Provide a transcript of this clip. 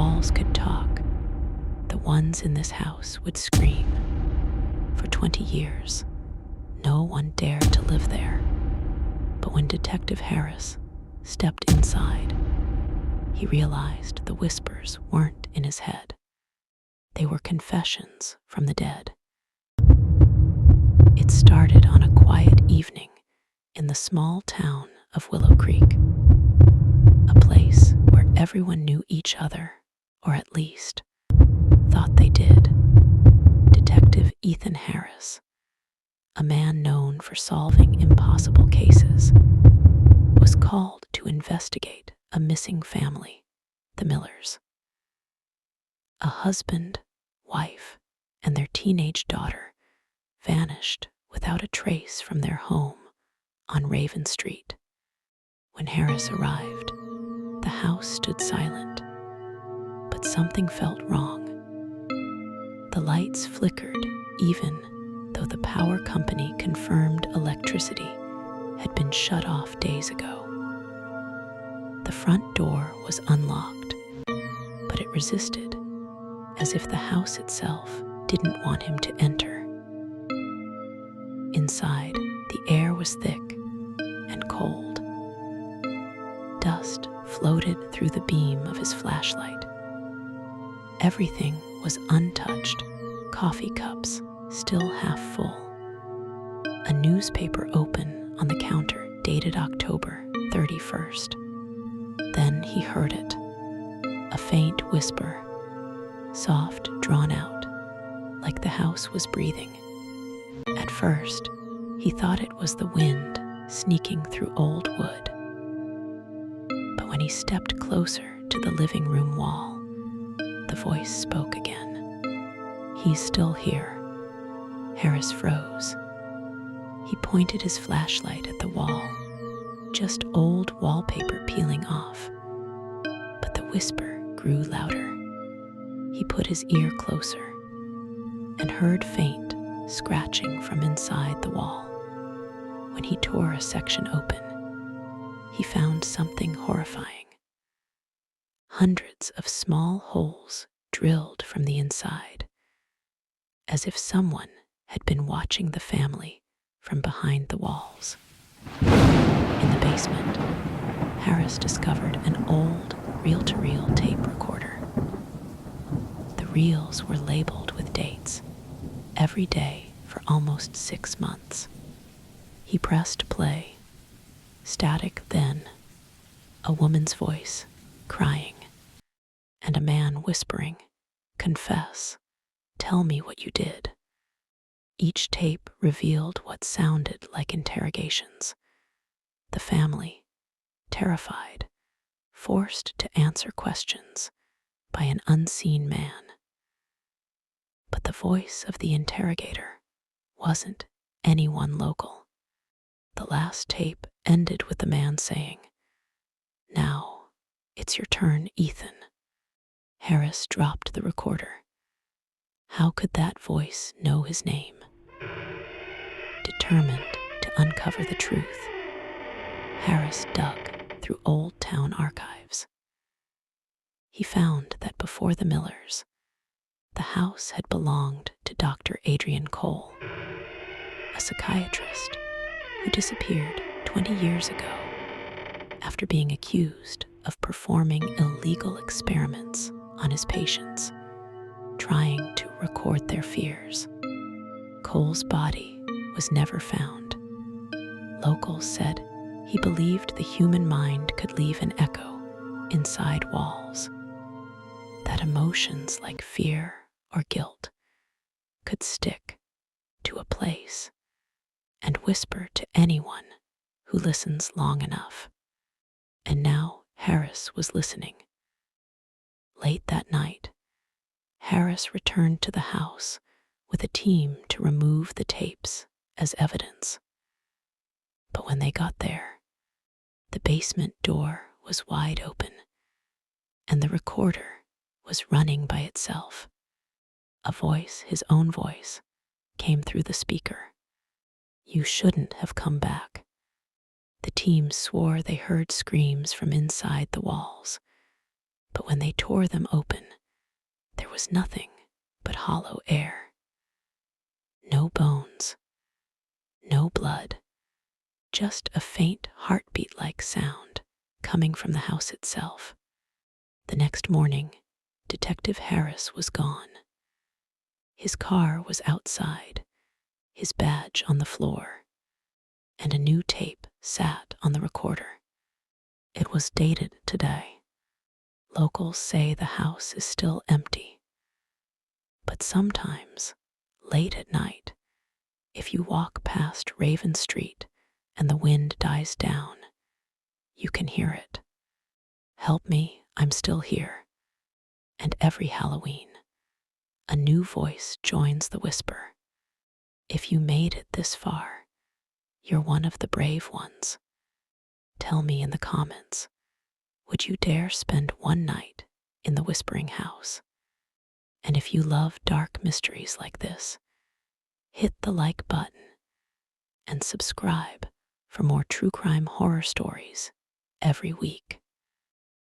walls could talk, the ones in this house would scream. For 20 years, no one dared to live there. But when Detective Harris stepped inside, he realized the whispers weren't in his head. They were confessions from the dead. It started on a quiet evening in the small town of Willow Creek, a place where everyone knew each other, or at least thought they did. Detective Ethan Harris, a man known for solving impossible cases, was called to investigate a missing family, the Millers. A husband, wife, and their teenage daughter vanished without a trace from their home on Raven Street. When Harris arrived, the house stood silent, but something felt wrong. The lights flickered even though the power company confirmed electricity had been shut off days ago. The front door was unlocked, but it resisted, as if the house itself didn't want him to enter. Inside, the air was thick and cold. Dust floated through the beam of his flashlight. Everything was untouched, coffee cups still half full. A newspaper open on the counter dated October 31st. Then he heard it, a faint whisper, soft, drawn out, like the house was breathing. At first, he thought it was the wind sneaking through old wood. But when he stepped closer to the living room wall, the voice spoke again. "He's still here." Harris froze. He pointed his flashlight at the wall, just old wallpaper peeling off. But the whisper grew louder. He put his ear closer and heard faint scratching from inside the wall. When he tore a section open, he found something horrifying. Hundreds of small holes drilled from the inside, as if someone had been watching the family from behind the walls. In the basement, Harris discovered an old reel-to-reel tape recorder. The reels were labeled with dates, every day for almost 6 months. He pressed play. Static then, a woman's voice crying, and a man whispering, "Confess, tell me what you did." Each tape revealed what sounded like interrogations. The family, terrified, forced to answer questions by an unseen man. But the voice of the interrogator wasn't anyone local. The last tape ended with the man saying, "Now, it's your turn, Ethan." Harris dropped the recorder. How could that voice know his name? Determined to uncover the truth, Harris dug through old town archives. He found that before the Millers, the house had belonged to Dr. Adrian Cole, a psychiatrist who disappeared 20 years ago after being accused of performing illegal experiments on his patients, trying to record their fears. Cole's body was never found. Locals said he believed the human mind could leave an echo inside walls, that emotions like fear or guilt could stick to a place and whisper to anyone who listens long enough. And now Harris was listening. Late that night, Harris returned to the house with a team to remove the tapes as evidence. But when they got there, the basement door was wide open, and the recorder was running by itself. A voice, his own voice, came through the speaker. "You shouldn't have come back." The team swore they heard screams from inside the walls. But when they tore them open, there was nothing but hollow air. No bones, no blood, just a faint heartbeat-like sound coming from the house itself. The next morning, Detective Harris was gone. His car was outside, his badge on the floor, and a new tape sat on the recorder. It was dated today. Locals say the house is still empty. But sometimes, late at night, if you walk past Raven Street and the wind dies down, you can hear it. Help me, I'm still here. And every Halloween, a new voice joins the whisper. If you made it this far, you're one of the brave ones. Tell me in the comments, would you dare spend one night in the Whispering House? And if you love dark mysteries like this, hit the like button and subscribe for more true crime horror stories every week.